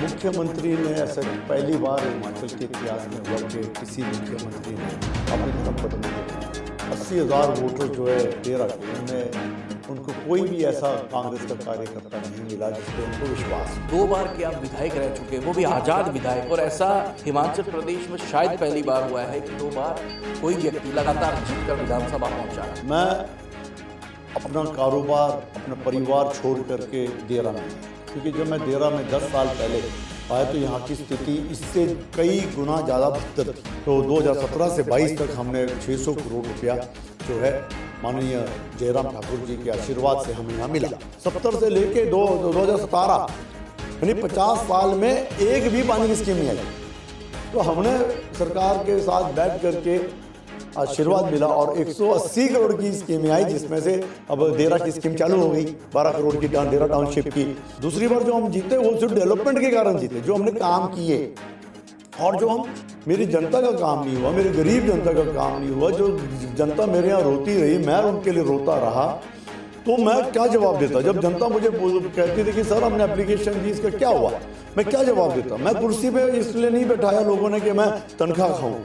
मुख्यमंत्री ने ऐसा पहली बार हिमाचल के इतिहास में हुआ कि किसी मुख्यमंत्री ने अपनी धर्मपत्नी को 80,000 वोटर जो है दे रखे उनमें उनको कोई भी ऐसा कांग्रेस का कार्यकर्ता नहीं मिला जिसपे उनको विश्वास। 2 बार के आप विधायक रह चुके हैं, वो भी आजाद विधायक, और ऐसा हिमाचल प्रदेश में शायद पहली बार हुआ है कि 2 बार कोई व्यक्ति लगातार जीतकर विधानसभा पहुंचा है। मैं अपना कारोबार अपना परिवार छोड़ करके देरा में, क्योंकि जब मैं देरा में 10 साल पहले आया तो यहाँ की स्थिति इससे कई गुना ज़्यादा बेहतर थी। तो 2017 से 22 तक हमने 600 करोड़ रुपया जो है माननीय जयराम ठाकुर जी के आशीर्वाद से हमें यहाँ मिला। 70 से लेके 2017 यानी 50 साल में एक भी पानी की स्कीम नहीं आई। तो हमने सरकार के साथ बैठ करके आशीर्वाद मिला और 180 करोड़ की स्कीमें आई, जिसमें से अब देरा की स्कीम चालू हो गई, 12 करोड़ की डेरा टाउनशिप की। दूसरी बार जो हम जीते वो सिर्फ डेवलपमेंट के कारण जीते, जो हमने काम किए, और जो हम मेरी जनता का काम नहीं हुआ, मेरी गरीब जनता का काम नहीं हुआ, जो जनता मेरे यहाँ रोती रही, मैं उनके लिए रोता रहा, तो मैं क्या जवाब देता? जब जनता मुझे कहती थी कि सर हमने एप्लीकेशन दी, इसका क्या हुआ, मैं क्या जवाब देता? मैं कुर्सी पे इसलिए नहीं बैठाया लोगों ने कि मैं तनख्वाह खाऊं।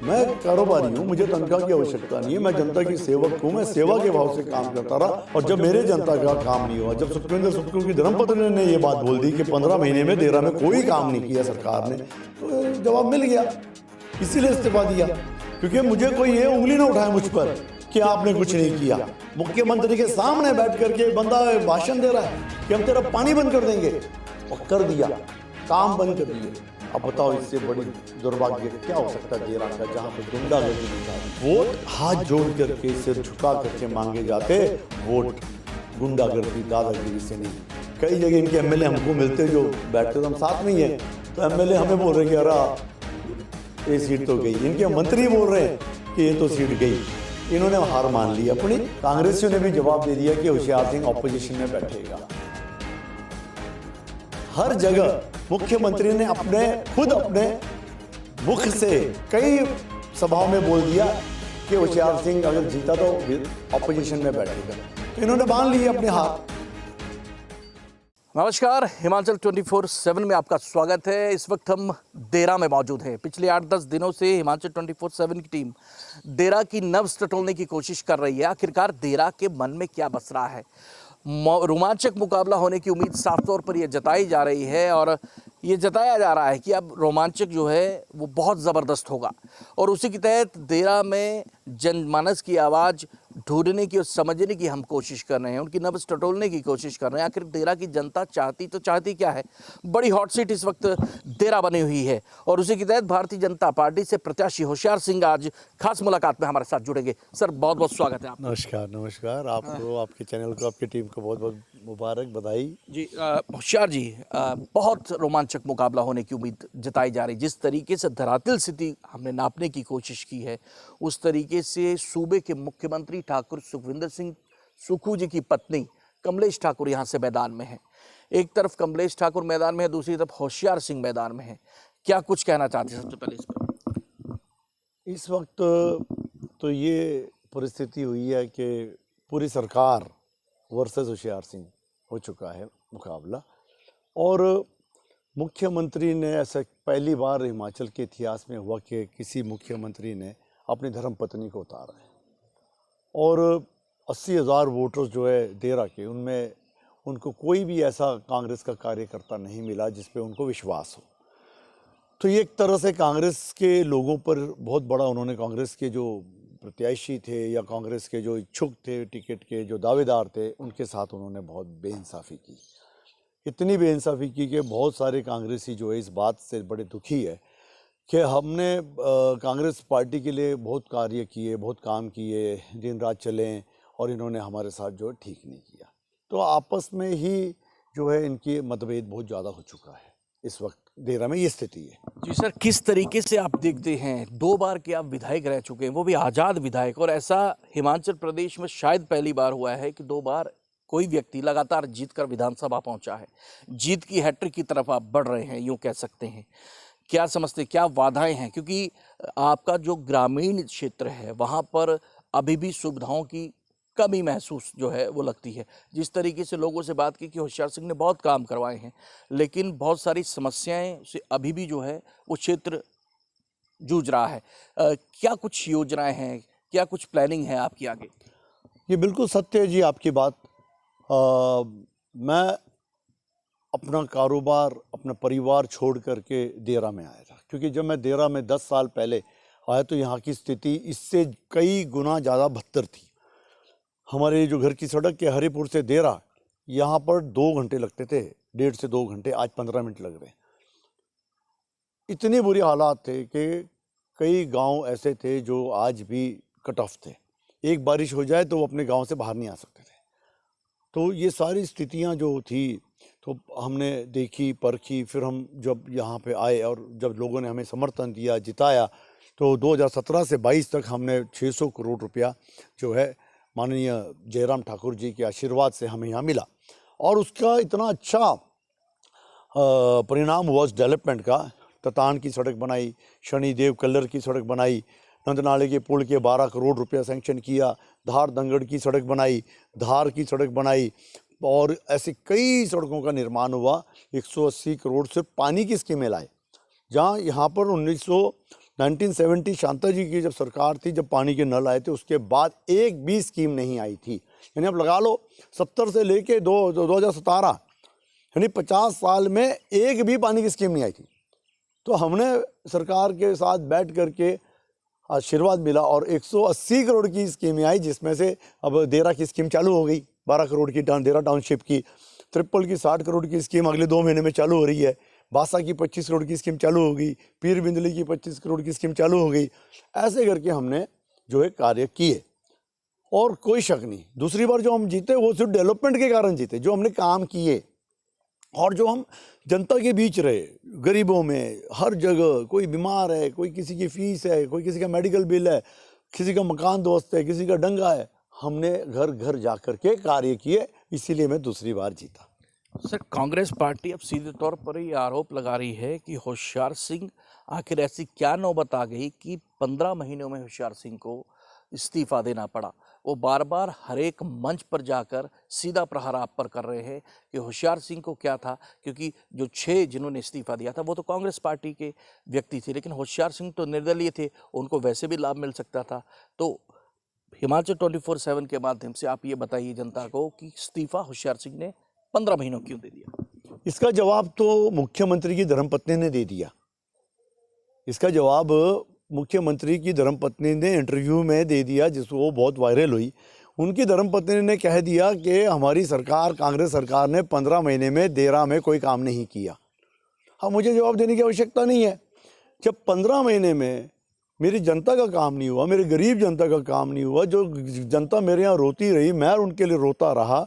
मैं कारोबारी हूँ, मुझे तनख्वाह की आवश्यकता नहीं है, मैं जनता की सेवक हूँ, मैं सेवा के भाव से काम करता रहा। और जब मेरे जनता का काम नहीं हुआ, जब सुखविंदर सुक्खू की धर्मपत्नी ने ये बात बोल दी कि 15 महीने में देरा में कोई काम नहीं किया सरकार ने, तो जवाब मिल गया, इसीलिए इस्तीफा दिया। क्योंकि मुझे कोई ये उंगली ना उठाए मुझ पर कि आपने कुछ नहीं किया। मुख्यमंत्री के सामने बैठ करके बंदा भाषण दे रहा है कि हम तेरा पानी बंद कर देंगे, और कर दिया, काम बंद कर दिए। अब बताओ इससे बड़ी दुर्भाग्य क्या हो सकता है देरा का, जहाँ पे गुंडागर्दी होता है। वोट हाथ जोड़ करके सिर झुका करके मांगे जाते, वोट गुंडागर्दी दादागिरी से नहीं। कई जगह इनके एमएलए हमको मिलते जो बैठते तो हम साथ में ही हैं, तो एमएलए हमें बोल रहे कि अरे ये सीट तो गई, इनके मंत्री बोल रहे हैं कि ये तो सीट गई। इन्होंने हार मान ली अपनी। कांग्रेसियों ने भी जवाब दे दिया कि होशियार सिंह ऑपोजिशन में बैठेगा। हर जगह मुख्यमंत्री ने खुद अपने मुख से कई सभाओं में बोल दिया कि होशियार सिंह अगर जीता तो ऑपोजिशन में बैठेगा, तो इन्होंने मान ली अपने हाथ। नमस्कार, हिमाचल 24/7 में आपका स्वागत है। इस वक्त हम देरा में मौजूद हैं। पिछले 8-10 दिनों से हिमाचल 24/7 की टीम देरा की नब्ज टटोलने की कोशिश कर रही है। आखिरकार देरा के मन में क्या बस रहा है। रोमांचक मुकाबला होने की उम्मीद साफ तौर पर यह जताई जा रही है, और ये जताया जा रहा है कि अब रोमांचक जो है वो बहुत ज़बरदस्त होगा। और उसी के तहत देरा में जनमानस की आवाज़ ढूंढने की और समझने की हम कोशिश कर रहे हैं, उनकी नब्ज टटोलने की कोशिश कर रहे हैं। आखिर देरा की जनता चाहती क्या है। बड़ी हॉट सीट इस वक्त देरा बनी हुई है, और उसी के तहत भारतीय जनता पार्टी से प्रत्याशी होशियार सिंह आज खास मुलाकात में हमारे साथ जुड़ेंगे। सर, बहुत बहुत स्वागत है आपका। नमस्कार। नमस्कार आपको, आपके चैनल को, आपकी टीम को बहुत बहुत मुबारक, बधाई जी। होशियार जी, बहुत रोमांचक मुकाबला होने की उम्मीद जताई जा रही। जिस तरीके से धरातल स्थिति हमने नापने की कोशिश की है, उस तरीके से सूबे के मुख्यमंत्री ठाकुर सुखविंदर सिंह सुक्खू जी की पत्नी कमलेश ठाकुर यहाँ से मैदान में है। एक तरफ कमलेश ठाकुर मैदान में है, दूसरी तरफ होशियार सिंह मैदान में है। क्या कुछ कहना चाहते हैं सबसे पहले इस पर? इस वक्त तो ये परिस्थिति हुई है कि पूरी सरकार वर्सेस होशियार सिंह हो चुका है मुकाबला, और मुख्यमंत्री ने ऐसा पहली बार हिमाचल के इतिहास में हुआ कि किसी मुख्यमंत्री ने अपनी धर्मपत्नी को उतारा है, और 80,000 वोटर्स जो है देरा के, उनमें उनको कोई भी ऐसा कांग्रेस का कार्यकर्ता नहीं मिला जिस पे उनको विश्वास हो। तो ये एक तरह से कांग्रेस के लोगों पर बहुत बड़ा, उन्होंने कांग्रेस के जो प्रत्याशी थे या कांग्रेस के जो इच्छुक थे टिकट के, जो दावेदार थे, उनके साथ उन्होंने बहुत बेइंसाफ़ी की। इतनी बेइंसाफ़ी की कि बहुत सारे कांग्रेसी जो है इस बात से बड़े दुखी है कि हमने कांग्रेस पार्टी के लिए बहुत कार्य किए, बहुत काम किए, दिन रात चलें, और इन्होंने हमारे साथ जो है ठीक नहीं किया। तो आपस में ही जो है इनकी मतभेद बहुत ज़्यादा हो चुका है। इस वक्त देरा में ये स्थिति है। जी सर, किस तरीके से आप देखते हैं, 2 बार के आप विधायक रह चुके हैं, वो भी आज़ाद विधायक, और ऐसा हिमाचल प्रदेश में शायद पहली बार हुआ है कि 2 बार कोई व्यक्ति लगातार जीतकर विधानसभा पहुंचा है। जीत की हैट्रिक की तरफ आप बढ़ रहे हैं, यूँ कह सकते हैं। क्या समझते, क्या बाधाएं हैं? क्योंकि आपका जो ग्रामीण क्षेत्र है वहाँ पर अभी भी सुविधाओं की कमी महसूस जो है वो लगती है। जिस तरीके से लोगों से बात की कि होशियार सिंह ने बहुत काम करवाए हैं, लेकिन बहुत सारी समस्याएं से अभी भी जो है वो क्षेत्र जूझ रहा है। क्या कुछ योजनाएं हैं, क्या कुछ प्लानिंग है आपकी आगे? ये बिल्कुल सत्य है जी आपकी बात। मैं अपना कारोबार, अपना परिवार छोड़ करके देरा में आया था, क्योंकि जब मैं देरा में 10 साल पहले आया तो यहाँ की स्थिति इससे कई गुना ज़्यादा बदतर थी। हमारे जो घर की सड़क के हरिपुर से देरा, यहाँ पर 2 घंटे लगते थे, 1.5 से 2 घंटे, आज 15 मिनट लग रहे हैं। इतने बुरे हालात थे कि कई गांव ऐसे थे जो आज भी कट ऑफ थे। एक बारिश हो जाए तो वो अपने गांव से बाहर नहीं आ सकते थे। तो ये सारी स्थितियां जो थी तो हमने देखी, परखी। फिर हम जब यहाँ पे आए और जब लोगों ने हमें समर्थन दिया, जिताया, तो 2017 से 22 तक हमने 600 करोड़ रुपया जो है माननीय जयराम ठाकुर जी के आशीर्वाद से हमें यहाँ मिला। और उसका इतना अच्छा परिणाम हुआ उस डेवलपमेंट का। ततान की सड़क बनाई, शनिदेव कल्लर की सड़क बनाई, नंदनाले के पुल के 12 करोड़ रुपया सैंक्शन किया, धार दंगड़ की सड़क बनाई, धार की सड़क बनाई, और ऐसे कई सड़कों का निर्माण हुआ। 180 करोड़ से पानी की स्कीमें लाए। जहाँ यहाँ पर 1970 शांता जी की जब सरकार थी, जब पानी के नल आए थे, उसके बाद एक भी स्कीम नहीं आई थी। यानी अब लगा लो 70 से लेके 2017 यानी 50 साल में एक भी पानी की स्कीम नहीं आई थी। तो हमने सरकार के साथ बैठ करके आशीर्वाद मिला और 180 करोड़ की स्कीमें आई, जिसमें से अब देरा की स्कीम चालू हो गई, 12 करोड़ की देरा टाउनशिप की, ट्रिपल की 60 करोड़ की स्कीम अगले 2 महीने में चालू हो रही है, बासा की 25 करोड़ की स्कीम चालू हो गई, पीर बिंदली की 25 करोड़ की स्कीम चालू हो गई। ऐसे करके हमने जो है कार्य किए, और कोई शक नहीं दूसरी बार जो हम जीते वो सिर्फ डेवलपमेंट के कारण जीते, जो हमने काम किए और जो हम जनता के बीच रहे, गरीबों में, हर जगह। कोई बीमार है, कोई किसी की फीस है, कोई किसी का मेडिकल बिल है, किसी का मकान दोस्त है, किसी का डंगा है, हमने घर घर जा कर के कार्य किए, इसीलिए मैं दूसरी बार जीता। सर, कांग्रेस पार्टी अब सीधे तौर पर ये आरोप लगा रही है कि होशियार सिंह, आखिर ऐसी क्या नौबत आ गई कि 15 महीनों में होशियार सिंह को इस्तीफा देना पड़ा। वो बार बार हर एक मंच पर जाकर सीधा प्रहार आप पर कर रहे हैं कि होशियार सिंह को क्या था, क्योंकि जो 6 जिन्होंने इस्तीफा दिया था वो तो कांग्रेस पार्टी के व्यक्ति थे, लेकिन होशियार सिंह तो निर्दलीय थे, उनको वैसे भी लाभ मिल सकता था। तो हिमाचल 24/7 के माध्यम से आप ये बताइए जनता को कि इस्तीफा होशियार सिंह ने 15 महीनों क्यों दे दिया? इसका जवाब तो मुख्यमंत्री की धर्मपत्नी ने दे दिया। इसका जवाब मुख्यमंत्री की धर्मपत्नी ने इंटरव्यू में दे दिया, जिसको बहुत वायरल हुई। उनकी धर्मपत्नी ने कह दिया कि हमारी सरकार, कांग्रेस सरकार ने 15 महीने में देरा में कोई काम नहीं किया। हाँ, मुझे जवाब देने की आवश्यकता नहीं है। जब 15 महीने में मेरी जनता का काम नहीं हुआ, मेरे गरीब जनता का काम नहीं हुआ, जो जनता मेरे यहाँ रोती रही, मैं उनके लिए रोता रहा,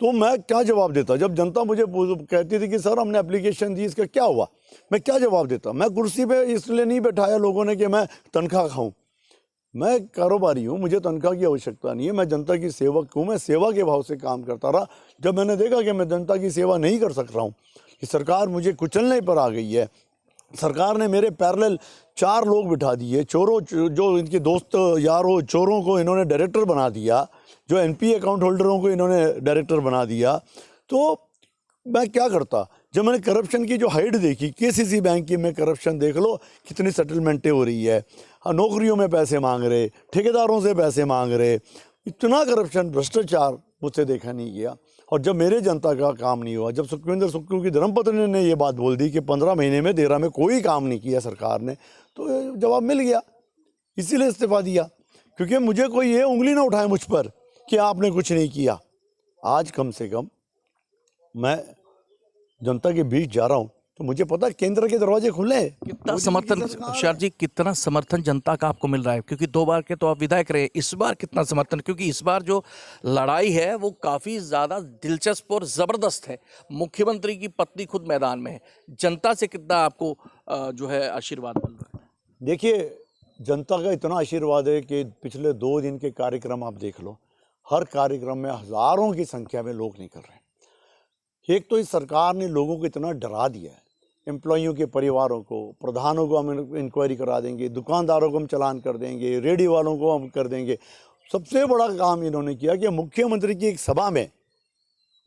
तो मैं क्या जवाब देता? जब जनता मुझे कहती थी कि सर हमने एप्लीकेशन दी, इसका क्या हुआ, मैं क्या जवाब देता? मैं कुर्सी पे इसलिए नहीं बैठाया लोगों ने कि मैं तनख्वाह खाऊं। मैं कारोबारी हूं, मुझे तनख्वाह की आवश्यकता नहीं है, मैं जनता की सेवक हूं, मैं सेवा के भाव से काम करता रहा। जब मैंने देखा कि मैं जनता की सेवा नहीं कर सक रहा हूँ, कि सरकार मुझे कुचलने पर आ गई है, सरकार ने मेरे पैरेलल 4 लोग बिठा दिए, चोरों, जो इनके दोस्त यार हो, चोरों को इन्होंने डायरेक्टर बना दिया, जो एनपीए अकाउंट होल्डरों को इन्होंने डायरेक्टर बना दिया, तो मैं क्या करता? जब मैंने करप्शन की जो हाइट देखी, केसीसी बैंक की में करप्शन देख लो, कितनी सेटलमेंटें हो रही है, नौकरियों में पैसे मांग रहे, ठेकेदारों से पैसे मांग रहे, इतना करप्शन, भ्रष्टाचार मुझसे देखा नहीं गया। और जब मेरे जनता का काम नहीं हुआ, जब सुखविंदर सुक्खू की धर्मपत्नी ने ये बात बोल दी कि 15 महीने में देरा में कोई काम नहीं किया सरकार ने, तो जवाब मिल गया, इसीलिए इस्तीफा दिया। क्योंकि मुझे कोई ये उंगली ना उठाए मुझ पर कि आपने कुछ नहीं किया। आज कम से कम मैं जनता के बीच जा रहा हूं, तो मुझे पता है केंद्र के दरवाजे खुले हैं। कितना समर्थन, होशियार जी, कितना समर्थन जनता का आपको मिल रहा है? क्योंकि 2 बार के तो आप विधायक रहे, इस बार कितना समर्थन? क्योंकि इस बार जो लड़ाई है वो काफ़ी ज़्यादा दिलचस्प और ज़बरदस्त है। मुख्यमंत्री की पत्नी खुद मैदान में है, जनता से कितना आपको जो है आशीर्वाद मिल रहा है? देखिए, जनता का इतना आशीर्वाद है कि पिछले 2 दिन के कार्यक्रम आप देख लो, हर कार्यक्रम में हज़ारों की संख्या में लोग निकल रहे हैं। एक तो इस सरकार ने लोगों को इतना डरा दिया है, एम्प्लॉइयों के परिवारों को, प्रधानों को हम इंक्वायरी करा देंगे, दुकानदारों को हम चालान कर देंगे, रेडी वालों को हम कर देंगे। सबसे बड़ा काम इन्होंने किया कि मुख्यमंत्री की एक सभा में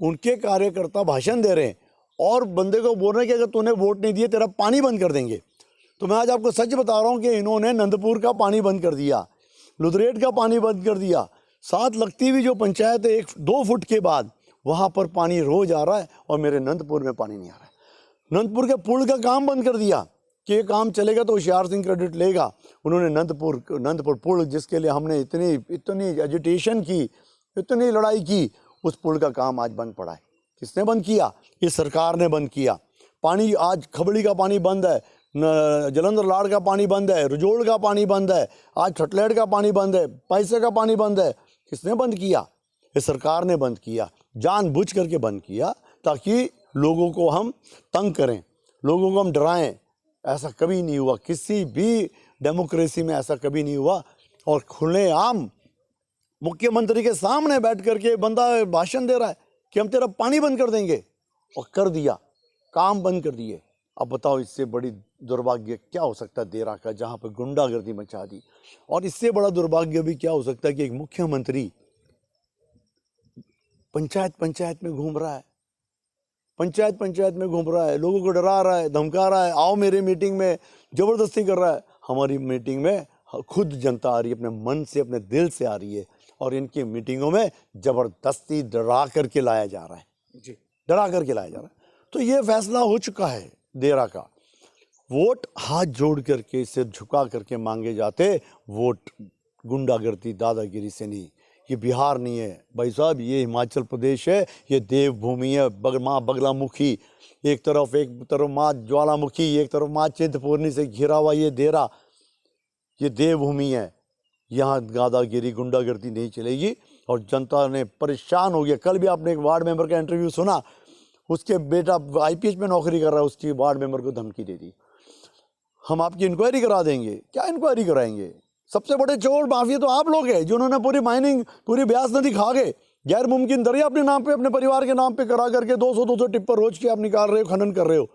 उनके कार्यकर्ता भाषण दे रहे हैं और बंदे को बोल रहे हैं कि अगर तूने वोट नहीं दिए तेरा पानी बंद कर देंगे। तो मैं आज आपको सच बता रहा हूँ कि इन्होंने नंदपुर का पानी बंद कर दिया, लुधरेट का पानी बंद कर दिया, साथ लगती हुई जो पंचायत है 1-2 फुट के बाद वहाँ पर पानी रोज आ रहा है और मेरे नंदपुर में पानी नहीं आ रहा है। नंदपुर के पुल का काम बंद कर दिया कि ये काम चलेगा तो होशियार सिंह क्रेडिट लेगा। उन्होंने नंदपुर पुल जिसके लिए हमने इतनी एजिटेशन की, इतनी लड़ाई की, उस पुल का काम आज बंद पड़ा है। किसने बंद किया? इस सरकार ने बंद किया। पानी आज खबड़ी का पानी बंद है, जलंधर लाड़ का पानी बंद है, रुजोड़ का पानी बंद है, आज छटलेट का पानी बंद है, पैसे का पानी बंद है। किसने बंद किया? इस सरकार ने बंद किया, जानबूझ करके बंद किया ताकि लोगों को हम तंग करें, लोगों को हम डराएं। ऐसा कभी नहीं हुआ, किसी भी डेमोक्रेसी में ऐसा कभी नहीं हुआ। और खुलेआम मुख्यमंत्री के सामने बैठ करके बंदा भाषण दे रहा है कि हम तेरा पानी बंद कर देंगे, और कर दिया, काम बंद कर दिए। अब बताओ इससे बड़ी दुर्भाग्य क्या हो सकता है देरा का, जहाँ पर गुंडागर्दी मचा दी। और इससे बड़ा दुर्भाग्य भी क्या हो सकता है कि एक मुख्यमंत्री पंचायत में घूम रहा है, पंचायत में घूम रहा है, लोगों को डरा रहा है, धमका रहा है, आओ मेरी मीटिंग में, जबरदस्ती कर रहा है। हमारी मीटिंग में खुद जनता आ रही है, अपने मन से, अपने दिल से आ रही है, और इनकी मीटिंगों में जबरदस्ती डरा करके लाया जा रहा है जी, डरा करके लाया जा रहा है। तो ये फैसला हो चुका है देरा का। वोट हाथ जोड़ करके, सिर झुका करके मांगे जाते, वोट गुंडागर्दी दादागिरी से नहीं। ये बिहार नहीं है भाई साहब, ये हिमाचल प्रदेश है, ये देवभूमि है। माँ बगलामुखी एक तरफ माँ ज्वालामुखी, एक तरफ माँ चिंतपूर्णी से घिरा हुआ ये देरा, ये देवभूमि है। यहाँ दादागिरी गुंडागर्दी नहीं चलेगी। और जनता ने परेशान हो गया। कल भी आपने एक वार्ड मेंबर का इंटरव्यू सुना, उसके बेटा IPH में नौकरी कर रहा है, उसकी वार्ड मेंबर को धमकी दे दी, हम आपकी इंक्वायरी करा देंगे। क्या इंक्वायरी कराएंगे? सबसे बड़े चोर माफिया तो आप लोग हैं, जिन्होंने पूरी माइनिंग, पूरी ब्यास नदी खा गए, गैर मुमकिन दरिया अपने नाम पे, अपने परिवार के नाम पे करा करके 200 टिप्पर रोज के आप निकाल रहे हो, खनन कर रहे हो।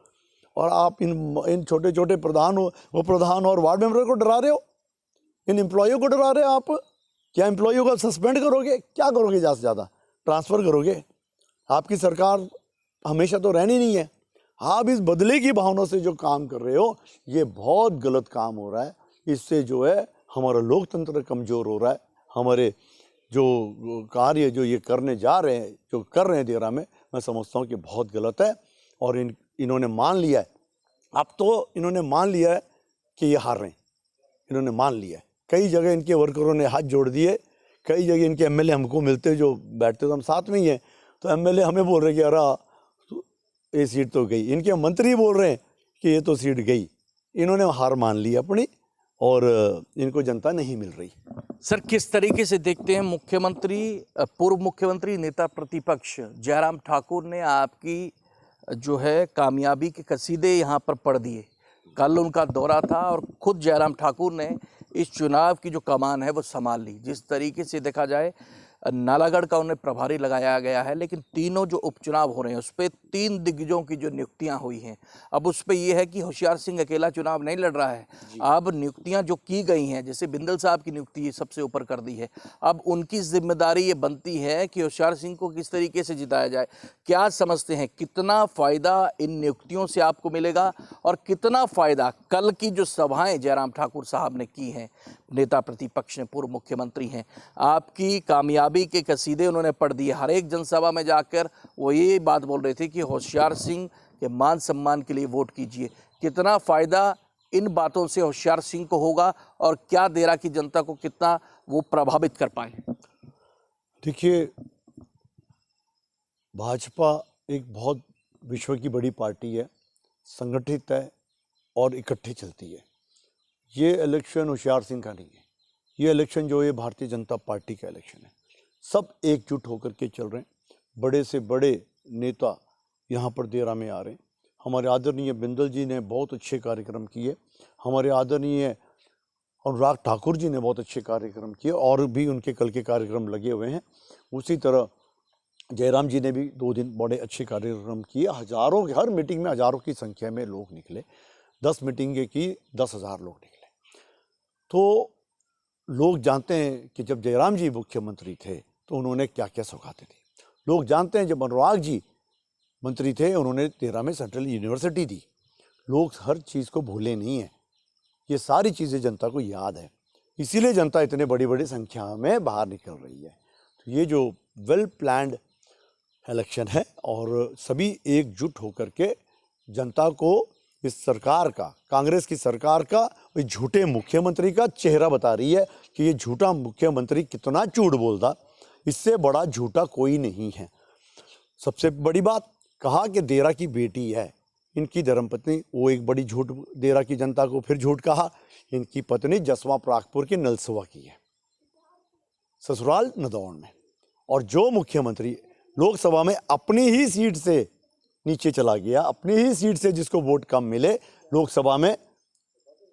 और आप इन छोटे छोटे प्रधान और वार्ड मेंबर को डरा रहे हो, इन एम्प्लॉयों को डरा रहे हो आप। क्या एम्प्लॉयों को सस्पेंड करोगे? क्या करोगे? ज़्यादा से ज़्यादा ट्रांसफ़र करोगे? आपकी सरकार हमेशा तो रहनी नहीं है। आप इस बदले की भावना से जो काम कर रहे हो, ये बहुत गलत काम हो रहा है। इससे जो है हमारा लोकतंत्र कमज़ोर हो रहा है। हमारे जो कार्य जो ये करने जा रहे हैं, जो कर रहे हैं देरा में, मैं समझता हूँ कि बहुत गलत है। और इन्होंने मान लिया है, अब तो इन्होंने मान लिया है कि ये हार रहे हैं। इन्होंने मान लिया है। कई जगह इनके वर्करों ने हाथ जोड़ दिए, कई जगह इनके MLA हमको मिलते, जो बैठते तो हम साथ में ही हैं, तो MLA हमें बोल रहे कि अरे ये सीट तो गई। इनके मंत्री बोल रहे हैं कि ये तो सीट गई। इन्होंने हार मान ली अपनी, और इनको जनता नहीं मिल रही। सर, किस तरीके से देखते हैं पूर्व मुख्यमंत्री नेता प्रतिपक्ष जयराम ठाकुर ने आपकी जो है कामयाबी के कसीदे यहाँ पर पढ़ दिए? कल उनका दौरा था और खुद जयराम ठाकुर ने इस चुनाव की जो कमान है वो संभाल ली। जिस तरीके से देखा जाए, नालागढ़ का उन्हें प्रभारी लगाया गया है, लेकिन तीनों जो उपचुनाव हो रहे हैं उस पर 3 दिग्गजों की जो नियुक्तियां हुई हैं, अब उस पर यह है कि होशियार सिंह अकेला चुनाव नहीं लड़ रहा है। अब नियुक्तियां जो की गई हैं, जैसे बिंदल साहब की नियुक्ति सबसे ऊपर कर दी है, अब उनकी जिम्मेदारी ये बनती है कि होशियार सिंह को किस तरीके से जिताया जाए। क्या समझते हैं, कितना फ़ायदा इन नियुक्तियों से आपको मिलेगा, और कितना फ़ायदा कल की जो सभाएँ जयराम ठाकुर साहब ने की हैं, नेता प्रतिपक्ष ने, पूर्व मुख्यमंत्री हैं, आपकी कामयाबी के कसीदे उन्होंने पढ़ दिए। हर एक जनसभा में जाकर वो ये बात बोल रहे थे कि होशियार सिंह के मान सम्मान के लिए वोट कीजिए। कितना फ़ायदा इन बातों से होशियार सिंह को होगा, और क्या देरा की जनता को कितना वो प्रभावित कर पाए? देखिए, भाजपा एक बहुत विश्व की बड़ी पार्टी है, संगठित है और इकट्ठी चलती है। ये इलेक्शन होशियार सिंह का नहीं है, ये इलेक्शन जो है भारतीय जनता पार्टी का इलेक्शन है। सब एकजुट होकर के चल रहे हैं। बड़े से बड़े नेता यहाँ पर देरा में आ रहे हैं। हमारे आदरणीय बिंदल जी ने बहुत अच्छे कार्यक्रम किए, हमारे आदरणीय अनुराग ठाकुर जी ने बहुत अच्छे कार्यक्रम किए, और भी उनके कल के कार्यक्रम लगे हुए हैं। उसी तरह जयराम जी ने भी 2 दिन बड़े अच्छे कार्यक्रम किए। हज़ारों, हर मीटिंग में हज़ारों की संख्या में लोग निकले। 10 मीटिंगें की, 10,000 लोग निकले। तो लोग जानते हैं कि जब जयराम जी मुख्यमंत्री थे तो उन्होंने क्या क्या सौगातें दी। लोग जानते हैं जब अनुराग जी मंत्री थे उन्होंने 13 में सेंट्रल यूनिवर्सिटी दी। लोग हर चीज़ को भूले नहीं हैं, ये सारी चीज़ें जनता को याद है, इसीलिए जनता इतने बड़ी बड़ी संख्या में बाहर निकल रही है। तो ये जो वेल प्लान्ड इलेक्शन है और सभी एकजुट होकर के जनता को इस सरकार का, कांग्रेस की सरकार का, इस झूठे मुख्यमंत्री का चेहरा बता रही है कि ये झूठा मुख्यमंत्री कितना झूठ बोलता, इससे बड़ा झूठा कोई नहीं है। सबसे बड़ी बात कहा कि देरा की बेटी है इनकी धर्मपत्नी, वो एक बड़ी झूठ देरा की जनता को फिर झूठ कहा। इनकी पत्नी जसवा प्रागपुर की नलसवा की है, ससुराल नदौन में। और जो मुख्यमंत्री लोकसभा में अपनी ही सीट से नीचे चला गया, अपनी ही सीट से जिसको वोट कम मिले लोकसभा में,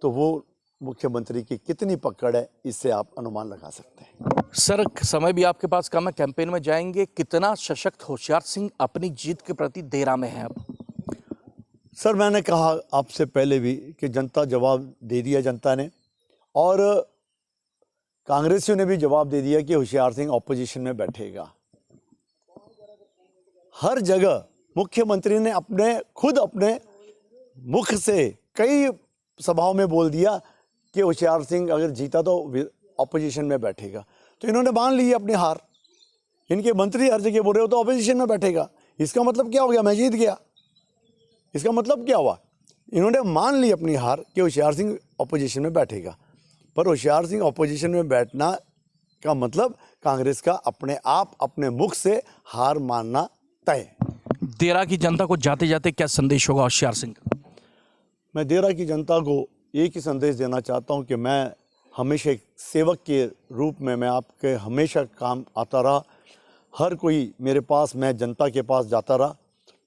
तो वो मुख्यमंत्री की कितनी पकड़ है इससे आप अनुमान लगा सकते हैं। सर, समय भी आपके पास कम है, कैंपेन में जाएंगे, कितना सशक्त होशियार सिंह अपनी जीत के प्रति देरा में है अब? सर, मैंने कहा आपसे पहले भी कि जनता जवाब दे दिया जनता ने, और कांग्रेसियों ने भी जवाब दे दिया कि होशियार सिंह ऑपोजिशन में बैठेगा। हर जगह मुख्यमंत्री ने खुद अपने मुख से कई सभाओं में बोल दिया कि होशियार सिंह अगर जीता तो ऑपोजिशन में बैठेगा। तो इन्होंने मान ली अपनी हार। इनके मंत्री हर जगह बोल रहे हो तो ऑपोजिशन में बैठेगा, इसका मतलब क्या हो गया? मैं जीत गया। इसका मतलब क्या हुआ? इन्होंने मान ली अपनी हार कि होशियार सिंह ऑपोजिशन में बैठेगा। पर होशियार सिंह ऑपोजिशन में बैठना का मतलब कांग्रेस का अपने आप अपने मुख से हार मानना तय। देरा की जनता को जाते जाते क्या संदेश होगा होशियार सिंह का? मैं देरा की जनता को एक ही संदेश देना चाहता हूं कि मैं हमेशा एक सेवक के रूप में मैं आपके हमेशा काम आता रहा। हर कोई मेरे पास, मैं जनता के पास जाता रहा।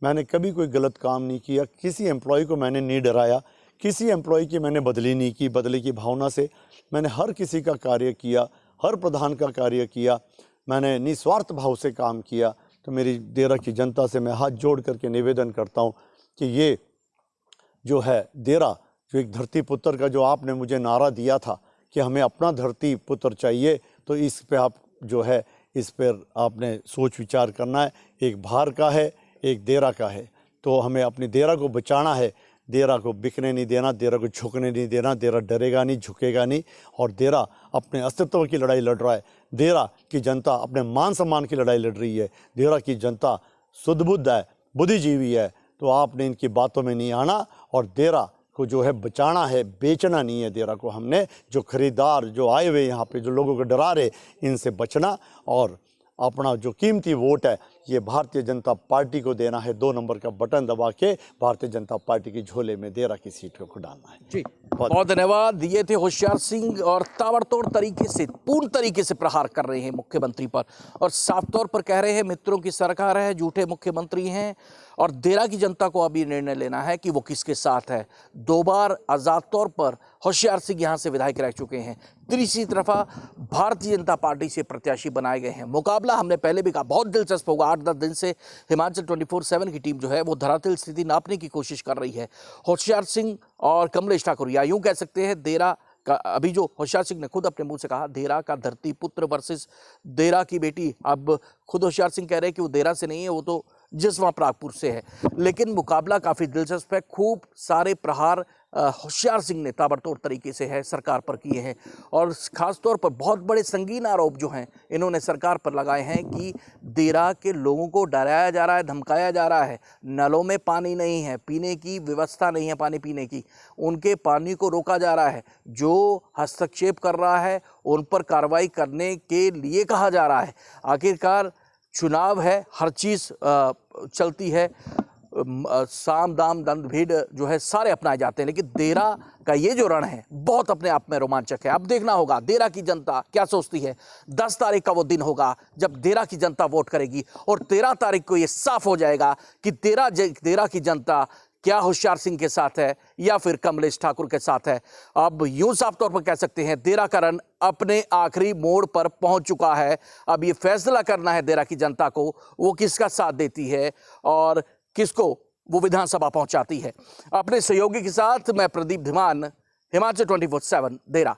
मैंने कभी कोई गलत काम नहीं किया, किसी एम्प्लॉय को मैंने नहीं डराया, किसी एम्प्लॉय की मैंने बदली नहीं की बदले की भावना से। मैंने हर किसी का कार्य किया, हर प्रधान का कार्य किया, मैंने निस्वार्थ भाव से काम किया। तो मेरी देरा की जनता से मैं हाथ जोड़ करके निवेदन करता हूँ कि ये जो है देरा, जो एक धरती पुत्र का जो आपने मुझे नारा दिया था कि हमें अपना धरती पुत्र चाहिए, तो इस पे आप जो है इस पर आपने सोच विचार करना है। एक भार का है, एक देरा का है, तो हमें अपनी देरा को बचाना है। देरा को बिकने नहीं देना, देरा को झुकने नहीं देना। देरा डरेगा नहीं, झुकेगा नहीं, और देरा अपने अस्तित्व की लड़ाई लड़ रहा है। देरा की जनता अपने मान सम्मान की लड़ाई लड़ रही है। देरा की जनता सुध-बुद्ध है, बुद्धिजीवी है। तो आपने इनकी बातों में नहीं आना, और देरा को जो है बचाना है, बेचना नहीं है। देरा को हमने जो खरीदार जो आए हुए यहाँ पे जो लोगों को डरा रहे, इनसे बचना, और अपना जो कीमती वोट है ये भारतीय जनता पार्टी को देना है। 2 नंबर का बटन दबा के भारतीय जनता पार्टी की झोले में देरा की सीट को डालना है। जी, बहुत धन्यवाद। ये थे होशियार सिंह, और ताबड़तोड़ तरीके से, पूर्ण तरीके से प्रहार कर रहे हैं मुख्यमंत्री पर, और साफ तौर पर कह रहे हैं मित्रों की सरकार है, झूठे मुख्यमंत्री हैं, और देरा की जनता को अभी निर्णय लेना है कि वो किसके साथ है। 2 बार आज़ाद तौर पर होशियार सिंह यहाँ से विधायक रह चुके हैं, तीसरी तरफा भारतीय जनता पार्टी से प्रत्याशी बनाए गए हैं। मुकाबला हमने पहले भी कहा बहुत दिलचस्प होगा। 8-10 दिन से हिमाचल 24/7 की टीम जो है वो धरातल स्थिति नापने की कोशिश कर रही है। होशियार सिंह और कमलेश ठाकुर, या यूं कह सकते हैं देरा का, अभी जो होशियार सिंह ने खुद अपने मुंह से कहा, देरा का धरती पुत्र वर्सेस देरा की बेटी। अब खुद होशियार सिंह कह रहे हैं कि वो देरा से नहीं है, वो तो जसवा प्रागपुर से है। लेकिन मुकाबला काफ़ी दिलचस्प है। खूब सारे प्रहार होशियार सिंह ने ताबड़तोड़ तरीके से है सरकार पर किए हैं, और ख़ास तौर पर बहुत बड़े संगीन आरोप जो हैं इन्होंने सरकार पर लगाए हैं कि देरा के लोगों को डराया जा रहा है, धमकाया जा रहा है। नलों में पानी नहीं है, पीने की व्यवस्था नहीं है, पानी पीने की, उनके पानी को रोका जा रहा है। जो हस्तक्षेप कर रहा है उन पर कार्रवाई करने के लिए कहा जा रहा है। आखिरकार चुनाव है, हर चीज़ चलती है, साम दाम दंड भीड़ जो है सारे अपनाए जाते हैं, लेकिन देरा का ये जो रण है बहुत अपने आप में रोमांचक है। अब देखना होगा देरा की जनता क्या सोचती है। 10 तारीख का वो दिन होगा जब देरा की जनता वोट करेगी, और 13 तारीख को ये साफ हो जाएगा कि देरा की जनता क्या होशियार सिंह के साथ है या फिर कमलेश ठाकुर के साथ है। अब यूं साफ तौर पर कह सकते हैं देरा का रण अपने आखिरी मोड़ पर पहुंच चुका है। अब ये फैसला करना है देरा की जनता को, वो किसका साथ देती है और किसको वो विधानसभा पहुंचाती है। अपने सहयोगी के साथ मैं प्रदीप धीमान, हिमाचल 24/7 देरा।